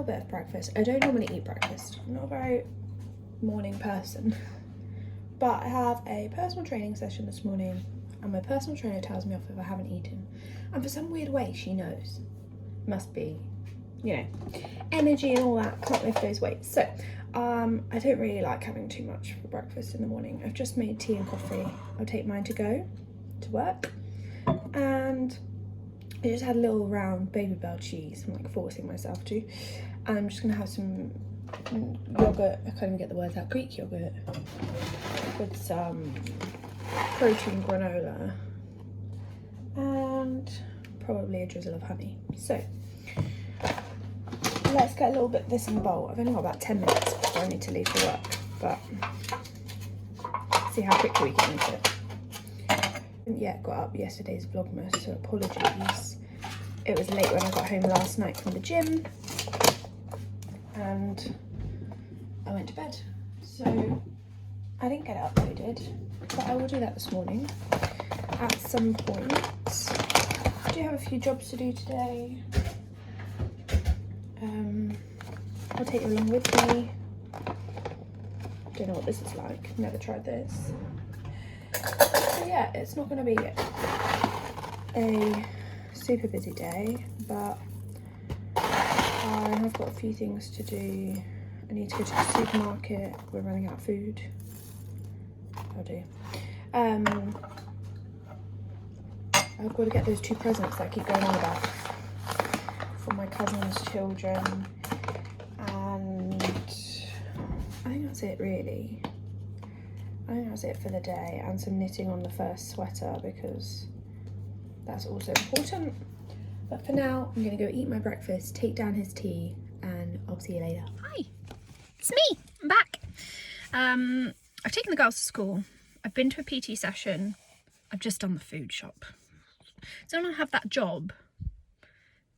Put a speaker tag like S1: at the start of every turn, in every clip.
S1: little bit of breakfast. I don't normally eat breakfast. I'm not a very morning person. But I have a personal training session this morning and my personal trainer tells me off if I haven't eaten. And for some weird way, she knows. Must be, you know, energy and all that, can't lift those weights. So, I don't really like having too much for breakfast in the morning. I've just made tea and coffee. I'll take mine to go to work. And I just had a little round Babybel cheese. I'm like forcing myself to. And I'm just gonna have some yogurt, I can't even get the words out, Greek yogurt with some protein granola and probably a drizzle of honey. So let's get a little bit of this in the bowl. I've only got about 10 minutes before I need to leave for work, but see how quickly we can eat it. I haven't yet got up yesterday's Vlogmas, so apologies. It was late when I got home last night from the gym and I went to bed, so I didn't get it uploaded, but I will do that this morning at some point. I do have a few jobs to do today. I'll take you along with me. Don't know what this is like, never tried this. So yeah, it's not going to be a super busy day, but I have got a few things to do. I need to go to the supermarket, we're running out of food. I'll do. I've got to get those 2 presents that I keep going on about for my cousin's children, and I think that's it really. I think that's it for the day, and some knitting on the first sweater because that's also important. But for now, I'm going to go eat my breakfast, take down his tea, and I'll see you later. Hi, it's me, I'm back. I've taken the girls to school. I've been to a PT session. I've just done the food shop. So I don't have that job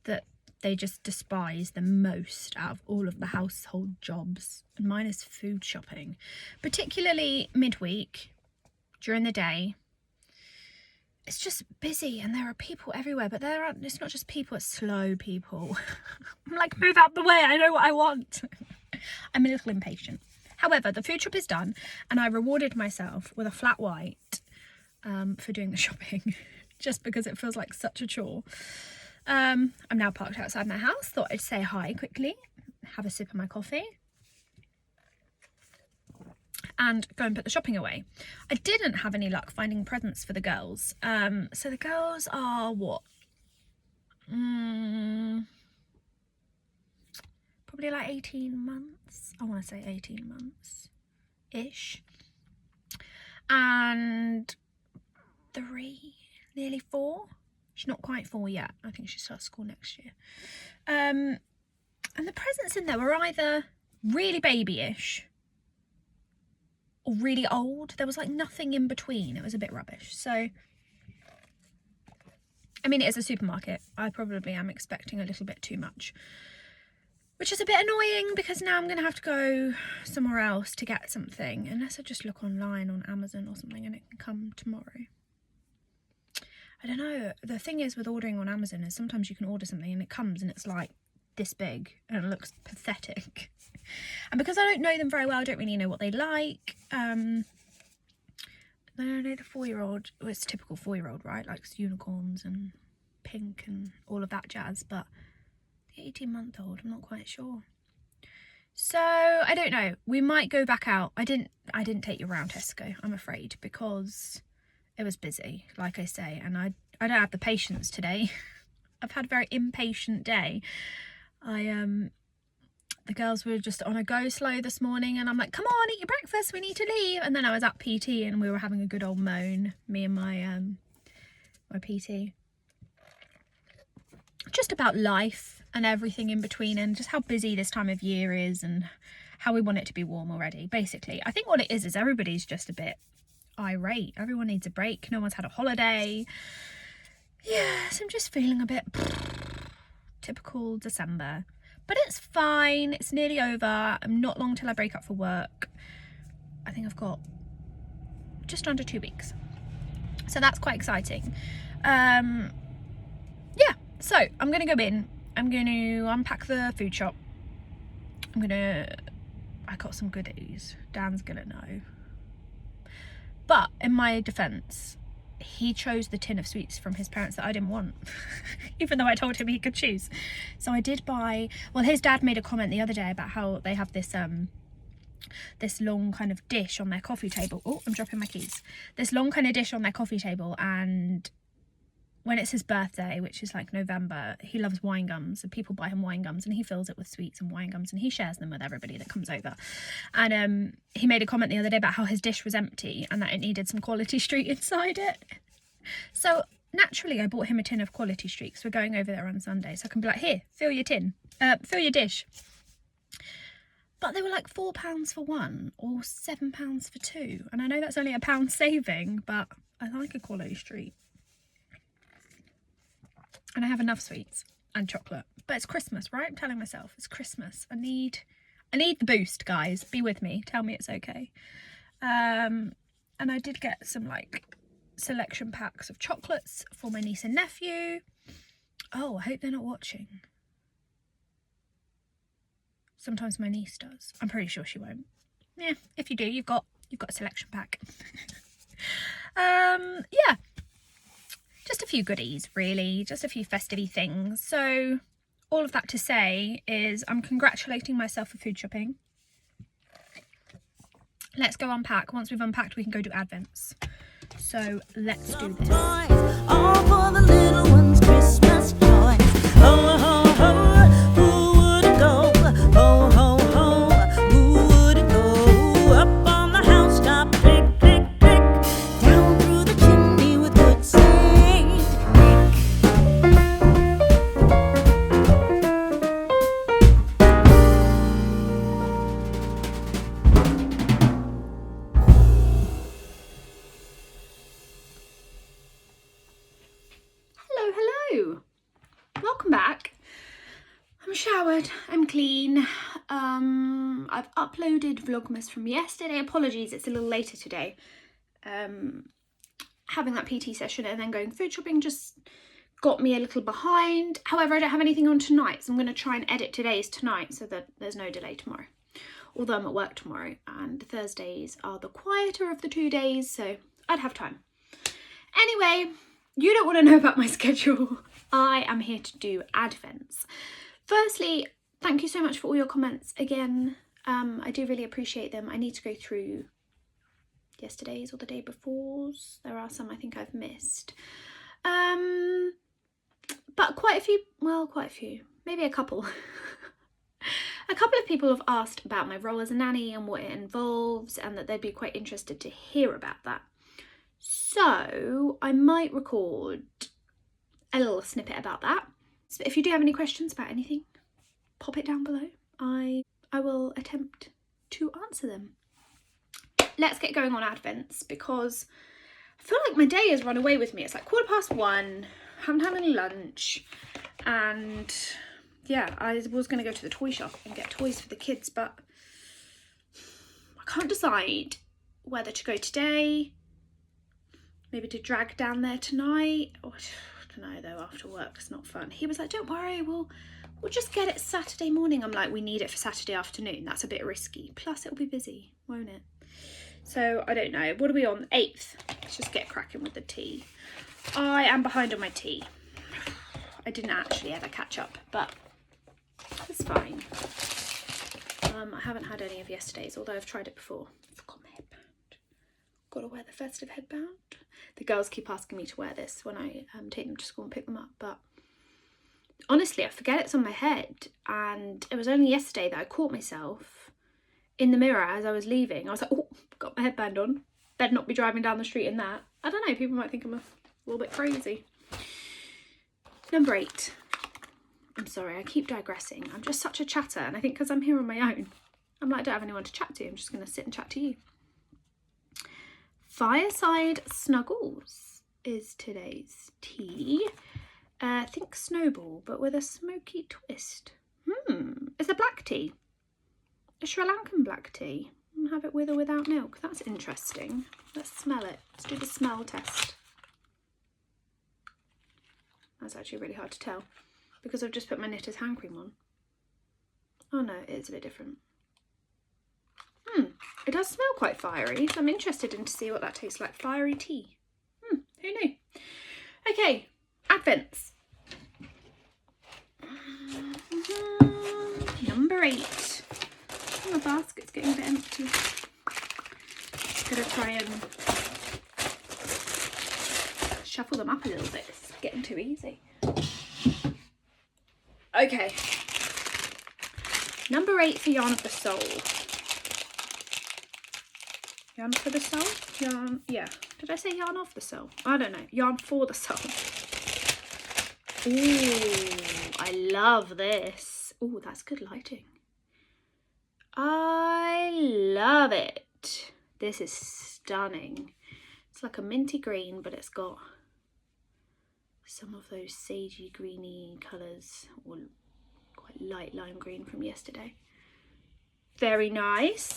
S1: that they just despise the most out of all of the household jobs. And mine is food shopping, particularly midweek, during the day. It's just busy and there are people everywhere, but it's not just people, it's slow people. I'm like, move out the way, I know what I want. I'm a little impatient. However, the food shop is done and I rewarded myself with a flat white for doing the shopping, just because it feels like such a chore. I'm now parked outside my house, thought I'd say hi quickly, have a sip of my coffee, and go and put the shopping away. I didn't have any luck finding presents for the girls. So the girls are what? Probably like 18 months. I want to say 18 months-ish. And 3, nearly 4. She's not quite 4 yet. I think she starts school next year. And the presents in there were either really babyish or really old. There was like nothing in between. It was a bit rubbish. So, I mean, it is a supermarket. I probably am expecting a little bit too much, which is a bit annoying because now I'm going to have to go somewhere else to get something, unless I just look online on Amazon or something and it can come tomorrow. I don't know. The thing is with ordering on Amazon is sometimes you can order something and it comes and it's like this big and it looks pathetic. And because I don't know them very well, I don't really know what they like. I know the 4-year-old, well, it's typical 4-year-old, right? Likes unicorns and pink and all of that jazz, but the 18-month-old, I'm not quite sure. So I don't know. We might go back out. I didn't take you around Tesco, I'm afraid, because it was busy, like I say, and I don't have the patience today. I've had a very impatient day. The girls were just on a go slow this morning and I'm like, come on, eat your breakfast, we need to leave. And then I was at PT and we were having a good old moan, me and my my PT. Just about life and everything in between and just how busy this time of year is and how we want it to be warm already. Basically, I think what it is everybody's just a bit irate. Everyone needs a break. No one's had a holiday. Yes, I'm just feeling a bit typical December. But it's fine, it's nearly over. I'm not long till I break up for work. I think I've got just under 2 weeks. So that's quite exciting. Yeah, so I'm gonna go in. I'm going to unpack the food shop I got some goodies. Dan's gonna know. But in my defence, he chose the tin of sweets from his parents that I didn't want, even though I told him he could choose. So I did buy, well, his dad made a comment the other day about how they have this this long kind of dish on their coffee table. Oh, I'm dropping my keys. This long kind of dish on their coffee table, and when it's his birthday, which is like November, he loves wine gums, and people buy him wine gums, and he fills it with sweets and wine gums, and he shares them with everybody that comes over. And he made a comment the other day about how his dish was empty and that it needed some Quality Street inside it. So naturally, I bought him a tin of Quality Street, because we're going over there on Sunday, so I can be like, here, fill your tin, fill your dish. But they were like £4 for one or £7 for two, and I know that's only £1 saving, but I like a Quality Street. And I have enough sweets and chocolate. But it's Christmas, right? I'm telling myself it's Christmas. I need the boost, guys. Be with me. Tell me it's okay. And I did get some like selection packs of chocolates for my niece and nephew. Oh, I hope they're not watching. Sometimes my niece does. I'm pretty sure she won't. Yeah, if you do, you've got a selection pack. Yeah. Just a few goodies, really, just a few festive things. So all of that to say is I'm congratulating myself for food shopping. Let's go unpack. Once we've unpacked, we can go do Advents. So let's do this. All for the little ones' Christmas joy. Ho, ho, ho, who would it go? Ho, ho, ho, who would it go? Up on the housetop, click, click, click. Down through the chimney with good Saint Nick. Hello, hello. Welcome back. I'm showered, I'm clean. I've uploaded Vlogmas from yesterday. Apologies, it's a little later today. Having that PT session and then going food shopping just got me a little behind. However, I don't have anything on tonight, so I'm going to try and edit today's tonight so that there's no delay tomorrow. Although I'm at work tomorrow, and Thursdays are the quieter of the 2 days, so I'd have time. Anyway, you don't want to know about my schedule. I am here to do Advents. Firstly, thank you so much for all your comments again. I do really appreciate them. I need to go through yesterday's or the day before's. There are some I think I've missed. But quite a few, maybe a couple. A couple of people have asked about my role as a nanny and what it involves, and that they'd be quite interested to hear about that. So I might record a little snippet about that. So if you do have any questions about anything, pop it down below. I will attempt to answer them. Let's get going on Advents, because I feel like my day has run away with me. It's like 1:15, haven't had any lunch, and yeah, I was going to go to the toy shop and get toys for the kids, but I can't decide whether to go today, maybe to drag down there tonight, or I don't know though, after work it's not fun. He was like, don't worry, we'll just get it Saturday morning. I'm like, we need it for Saturday afternoon. That's a bit risky. Plus it'll be busy, won't it? So I don't know. What are we on? 8th. Let's just get cracking with the tea. I am behind on my tea. I didn't actually ever catch up, but it's fine. I haven't had any of yesterday's, although I've tried it before. I forgot my headband. Got to wear the festive headband. The girls keep asking me to wear this when I take them to school and pick them up, but honestly, I forget it's on my head. And it was only yesterday that I caught myself in the mirror as I was leaving. I was like, oh, got my headband on. Better not be driving down the street in that. I don't know, people might think I'm a little bit crazy. Number 8. I'm sorry, I keep digressing. I'm just such a chatter, and I think because I'm here on my own, I'm like, I don't have anyone to chat to. I'm just going to sit and chat to you. Fireside Snuggles is today's tea. Think Snowball, but with a smoky twist. It's a black tea. A Sri Lankan black tea. And have it with or without milk. That's interesting. Let's smell it. Let's do the smell test. That's actually really hard to tell because I've just put my knitter's hand cream on. Oh no, it is a bit different. It does smell quite fiery, so I'm interested in to see what that tastes like. Fiery tea. Who knew? Okay, Advents. Number 8. Oh, the basket's getting a bit empty. Gonna try and shuffle them up a little bit. It's getting too easy. Okay. Number 8 for Yarn of the Soul. Yarn for the Soul? Yarn, yeah. Did I say Yarn of the Soul? I don't know. Yarn for the Soul. Ooh, I love this. Ooh, that's good lighting. I love it. This is stunning. It's like a minty green, but it's got some of those sagey greeny colours, or quite light lime green from yesterday. Very nice.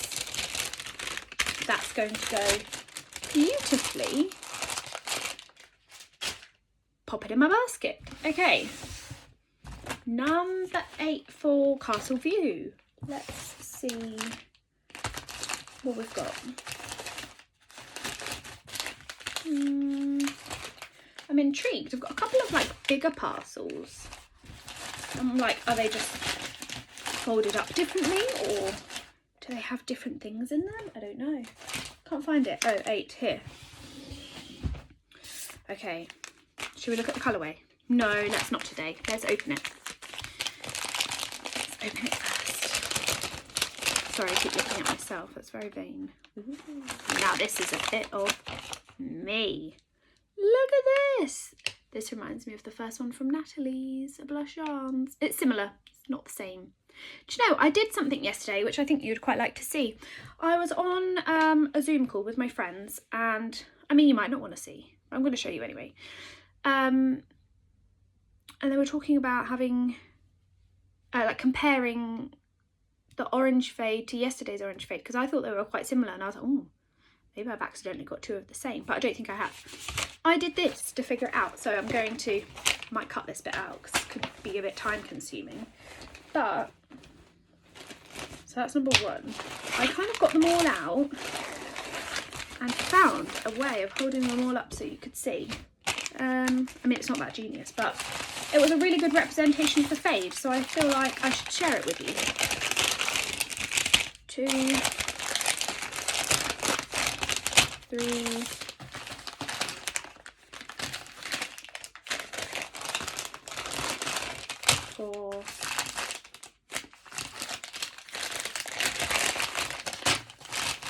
S1: That's going to go beautifully. Pop it in my basket. Okay. Number 8 for Castle View. Let's see what we've got. I'm intrigued. I've got a couple of like bigger parcels. I'm like, are they just folded up differently, or do they have different things in them? I don't know. Can't find it. Oh, 8 here. Okay. Should we look at the colourway? No, let's not today. Let's open it. Let's open it first. Sorry, I keep looking at myself. That's very vain. Ooh. Now this is a bit of me. Look at this. This reminds me of the first one from Natalie's Blush Yarns. It's similar. It's not the same. Do you know, I did something yesterday which I think you'd quite like to see. I was on a Zoom call with my friends, and I mean, you might not want to see. I'm going to show you anyway. And they were talking about having, like comparing the orange fade to yesterday's orange fade, because I thought they were quite similar, and I was like, oh, maybe I've accidentally got 2 of the same, but I don't think I have. I did this to figure it out, so I'm going to, might cut this bit out because it could be a bit time consuming, but, so that's number 1. I kind of got them all out and found a way of holding them all up so you could see. I mean, it's not that genius, but it was a really good representation of the fade, so I feel like I should share it with you. 2, 3, 4,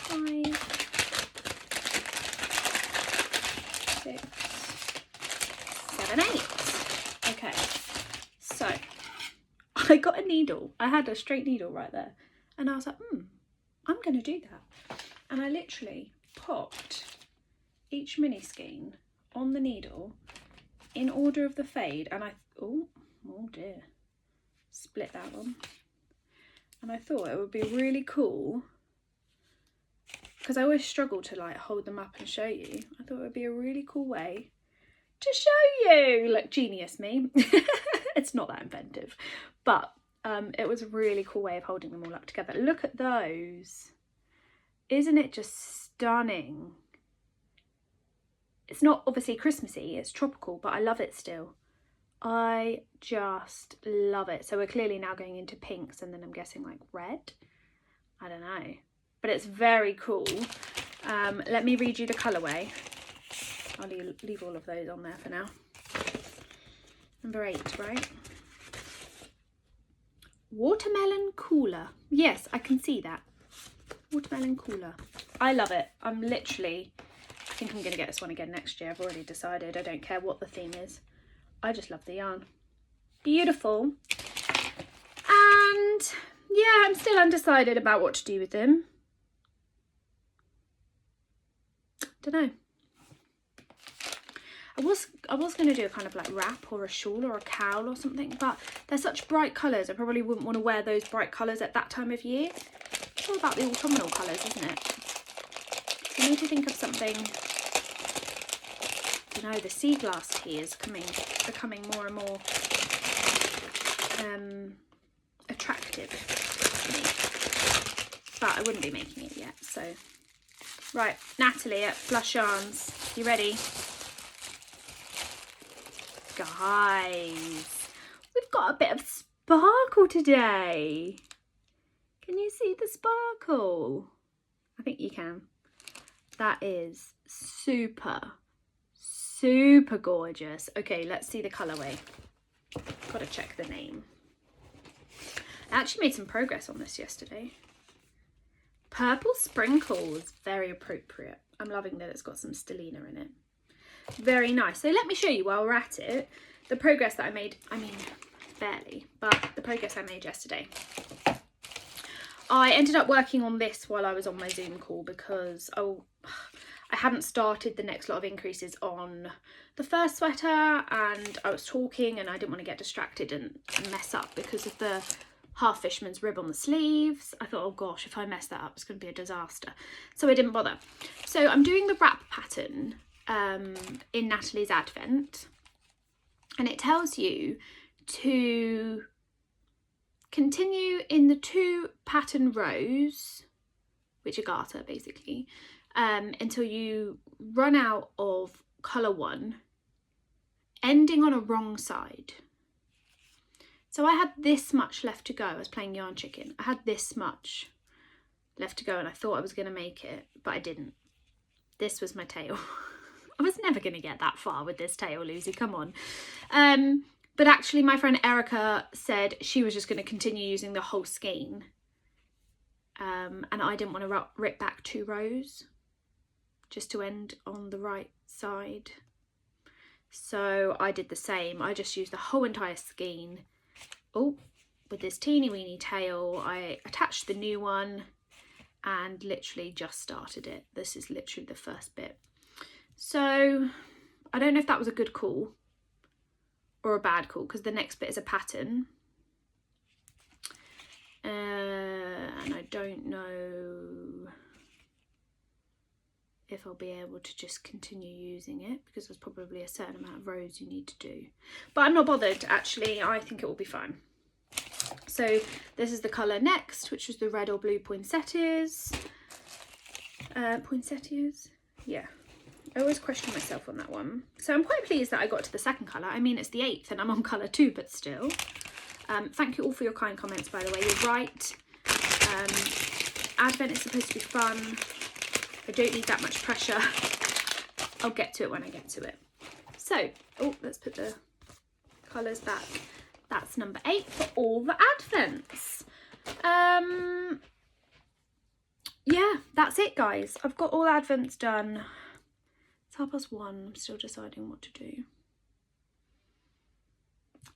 S1: 5, 6, 7, 8. Okay, so I got a needle. I had a straight needle right there, and I was like, I'm going to do that. And I literally popped each mini skein on the needle in order of the fade, and oh dear, split that one. And I thought it would be really cool, because I always struggle to like hold them up and show you. I thought it would be a really cool way to show you. Look, genius me. It's not that inventive, but it was a really cool way of holding them all up together. Look at those. Isn't it just stunning? It's not obviously Christmassy, it's tropical, but I love it still. I just love it. So we're clearly now going into pinks, and then I'm guessing like red. I don't know, but it's very cool. Let me read you the colourway. I'll leave all of those on there for now. Number 8, right? Watermelon cooler. Yes, I can see that. Watermelon cooler. I love it. I'm literally, I think I'm going to get this one again next year. I've already decided. I don't care what the theme is. I just love the yarn. Beautiful. And yeah, I'm still undecided about what to do with them. Don't know. I was going to do a kind of like wrap or a shawl or a cowl or something, but they're such bright colours. I probably wouldn't want to wear those bright colours at that time of year. It's all about the autumnal colours, isn't it? So I need to think of something. You know, the sea glass tea is becoming more and more attractive. for me. But I wouldn't be making it yet, so. Right, Natalie at Blush Yarns, you ready? Guys, we've got a bit of sparkle today. Can you see the sparkle? I think you can. That is super, super gorgeous. Okay, let's see the colourway. Gotta check the name. I actually made some progress on this yesterday. Purple Sprinkles, very appropriate. I'm loving that it's got some stellina in it. Very nice. So let me show you while we're at it, the progress that I made. I mean, barely, but the progress I made yesterday. I ended up working on this while I was on my Zoom call because I hadn't started the next lot of increases on the first sweater, and I was talking and I didn't want to get distracted and mess up because of the half fisherman's rib on the sleeves. I thought, oh gosh, if I mess that up, it's going to be a disaster. So I didn't bother. So I'm doing the wrap pattern in Natalie's Advent, and it tells you to continue in the 2 pattern rows, which are garter basically, until you run out of colour 1, ending on a wrong side. So I had this much left to go. I was playing Yarn Chicken. I had this much left to go and I thought I was going to make it, but I didn't. This was my tail. I was never going to get that far with this tail, Lucy, come on. But actually my friend Erica said she was just going to continue using the whole skein. And I didn't want to rip back 2 rows just to end on the right side. So I did the same. I just used the whole entire skein. Oh, with this teeny weeny tail, I attached the new one and literally just started it. This is literally the first bit. So I don't know if that was a good call or a bad call, because the next bit is a pattern. And I don't know if I'll be able to just continue using it, because there's probably a certain amount of rows you need to do. But I'm not bothered, actually. I think it will be fine. So this is the colour next, which was the red or blue poinsettias. Poinsettias? Yeah. I always question myself on that one. So I'm quite pleased that I got to the second colour. I mean, it's the 8th and I'm on colour 2, but still. Thank you all for your kind comments, by the way. You're right. Advent is supposed to be fun. I don't need that much pressure. I'll get to it when I get to it. So, oh, let's put the colours back. That's number 8 for all the Advents. Yeah, that's it, guys. I've got all Advents done. It's 1:30. I'm still deciding what to do.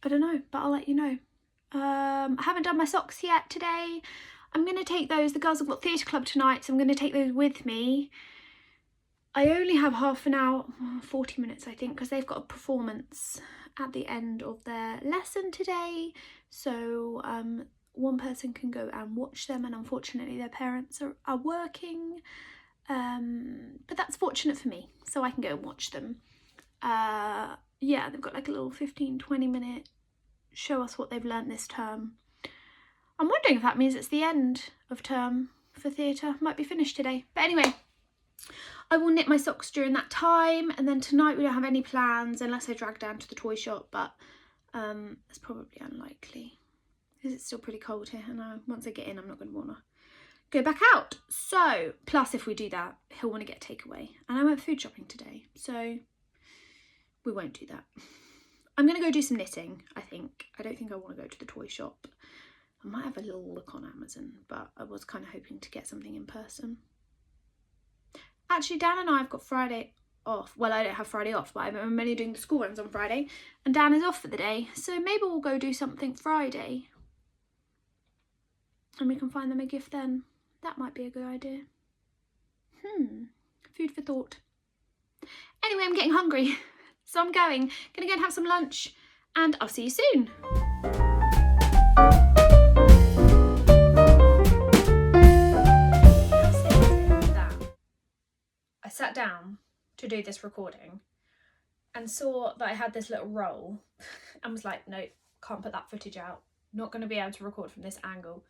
S1: I don't know, but I'll let you know. I haven't done my socks yet today. I'm going to take those. The girls have got theatre club tonight, so I'm going to take those with me. I only have half an hour, 40 minutes, I think, because they've got a performance at the end of their lesson today. So one person can go and watch them, and unfortunately their parents are working. But that's fortunate for me, so I can go and watch them. Yeah, they've got like a little 15-20 minute show us what they've learnt this term. I'm wondering if that means it's the end of term for theatre. Might be finished today. But anyway, I will knit my socks during that time, and then tonight we don't have any plans unless I drag down to the toy shop, but it's probably unlikely because it's still pretty cold here, and once I get in I'm not going to want to go back out. So, plus if we do that, he'll want to get takeaway, and I went food shopping today, so we won't do that. I'm going to go do some knitting, I think. I don't think I want to go to the toy shop. I might have a little look on Amazon, but I was kind of hoping to get something in person. Actually, Dan and I have got Friday off. Well, I don't have Friday off, but I'm only doing the school runs on Friday, and Dan is off for the day, so maybe we'll go do something Friday and we can find them a gift then. That might be a good idea. Food for thought. Anyway, I'm getting hungry, so I'm gonna go and have some lunch, and I'll see you soon. I sat down to do this recording and saw that I had this little roll and was like, no, can't put that footage out. Not going to be able to record from this angle.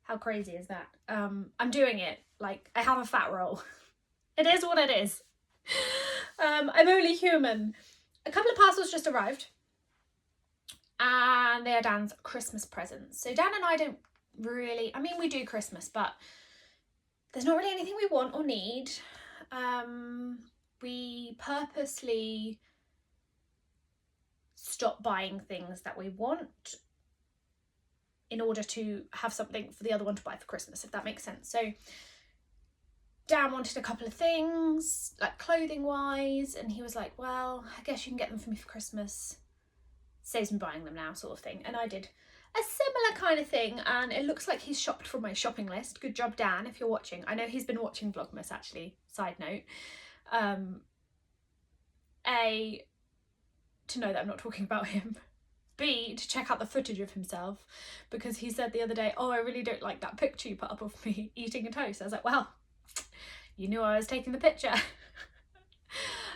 S2: How crazy is that? I'm doing it. Like, I have a fat roll. It is what it is. I'm only human. A couple of parcels just arrived. And they are Dan's Christmas presents. So Dan and I don't really, I mean, we do Christmas, but there's not really anything we want or need. We purposely stop buying things that we want in order to have something for the other one to buy for Christmas, if that makes sense. So Dan wanted a couple of things, like clothing wise, and he was like, well, I guess you can get them for me for Christmas. Saves me buying them now, sort of thing. And I did a similar kind of thing, and it looks like he's shopped from my shopping list. Good job, Dan, if you're watching. I know he's been watching Vlogmas, actually, side note. A, to know that I'm not talking about him. B, to check out the footage of himself, because he said the other day, oh, I really don't like that picture you put up of me eating a toast. I was like, well, you knew I was taking the picture.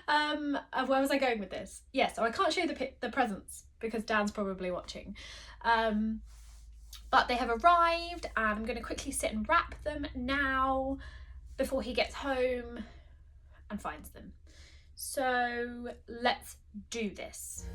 S2: Where was I going with this? Yeah, so I can't show the presents because Dan's probably watching. But they have arrived, and I'm going to quickly sit and wrap them now before he gets home and finds them. So let's do this.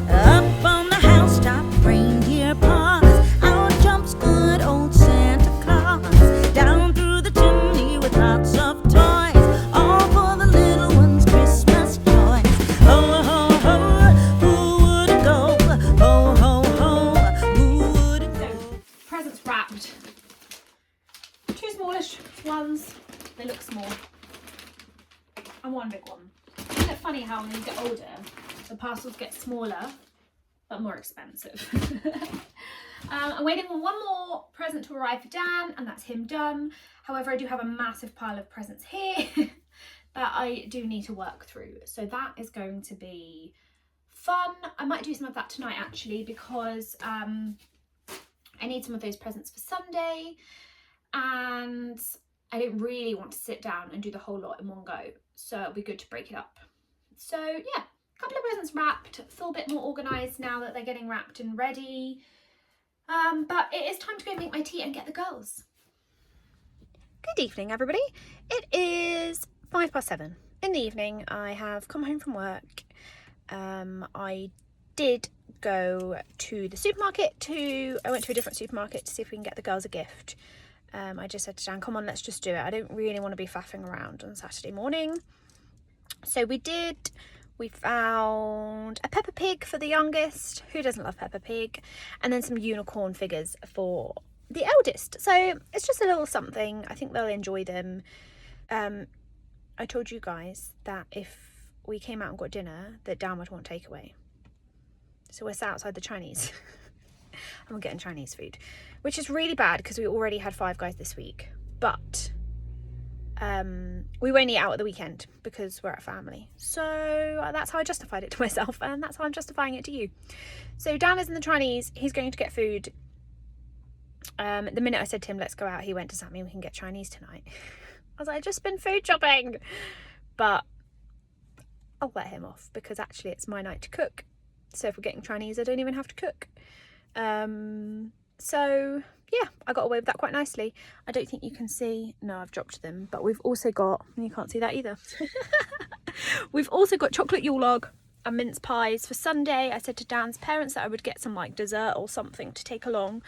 S3: Up on the housetop, reindeer paws, out jumps good old Santa Claus. Down through the chimney with lots of toys, all for the little ones' Christmas joys. Ho, ho, ho, who would it go? Ho, ho, ho, who would it go?
S2: So, presents wrapped. Two smallish ones. They look small. And one big one. Isn't it funny how when you get older, the parcels get smaller but more expensive? I'm waiting on one more present to arrive for Dan, and that's him done. However, I do have a massive pile of presents here that I do need to work through. So that is going to be fun. I might do some of that tonight actually, because I need some of those presents for Sunday, and I don't really want to sit down and do the whole lot in one go. So it'll be good to break it up. So yeah, a couple of presents wrapped, feel a bit more organised now that they're getting wrapped and ready. But it is time to go make my tea and get the girls. Good evening, everybody. It is 7:05 in the evening. I have come home from work. I did go to the supermarket I went to a different supermarket to see if we can get the girls a gift. I just said to Dan, come on, let's just do it. I don't really want to be faffing around on Saturday morning. So we did. We found a Peppa Pig for the youngest. Who doesn't love Peppa Pig? And then some unicorn figures for the eldest. So it's just a little something. I think they'll enjoy them. I told you guys that if we came out and got dinner, that Dan would want takeaway. So we're sat outside the Chinese. And we're getting Chinese food, which is really bad because we already had Five Guys this week. But we won't eat out at the weekend because we're at family. So that's how I justified it to myself, and that's how I'm justifying it to you. So Dan is in the Chinese. He's going to get food. The minute I said to him, let's go out, he went, does that mean we can get Chinese tonight? I was like, I've just been food shopping. But I'll let him off because actually it's my night to cook. So if we're getting Chinese, I don't even have to cook. So yeah, I got away with that quite nicely. I don't think you can see, no, I've dropped them, but we've also got, you can't see that either. We've also got chocolate Yule log and mince pies for Sunday. I said to Dan's parents that I would get some like dessert or something to take along.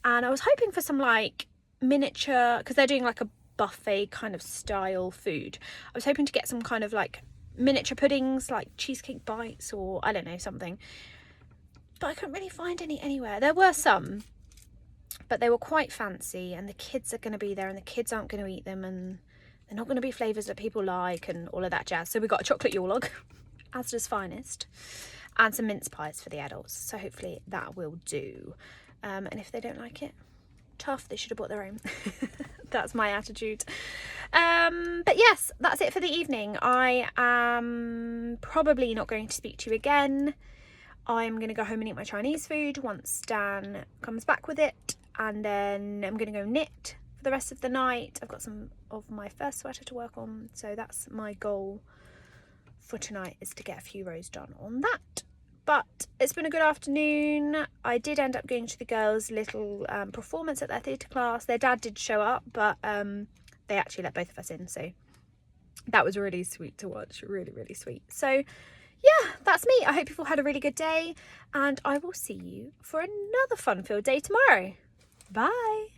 S2: And I was hoping for some like miniature, because they're doing like a buffet kind of style food. I was hoping to get some kind of like miniature puddings, like cheesecake bites or I don't know, something. But I couldn't really find any anywhere. There were some, but they were quite fancy, and the kids are going to be there and the kids aren't going to eat them, and they're not going to be flavours that people like and all of that jazz. So we got a chocolate Yule log, Asda's finest, and some mince pies for the adults. So hopefully that will do. And if they don't like it, tough, they should have bought their own. That's my attitude. But yes, that's it for the evening. I am probably not going to speak to you again. I'm going to go home and eat my Chinese food once Dan comes back with it, and then I'm going to go knit for the rest of the night. I've got some of my first sweater to work on, so that's my goal for tonight, is to get a few rows done on that.
S1: But it's been a good afternoon. I did end up going to the girls' little performance at their theatre class. Their dad did show up, but they actually let both of us in, so that was really sweet to watch. Really, really sweet. So yeah, that's me. I hope you've all had a really good day, and I will see you for another fun-filled day tomorrow. Bye.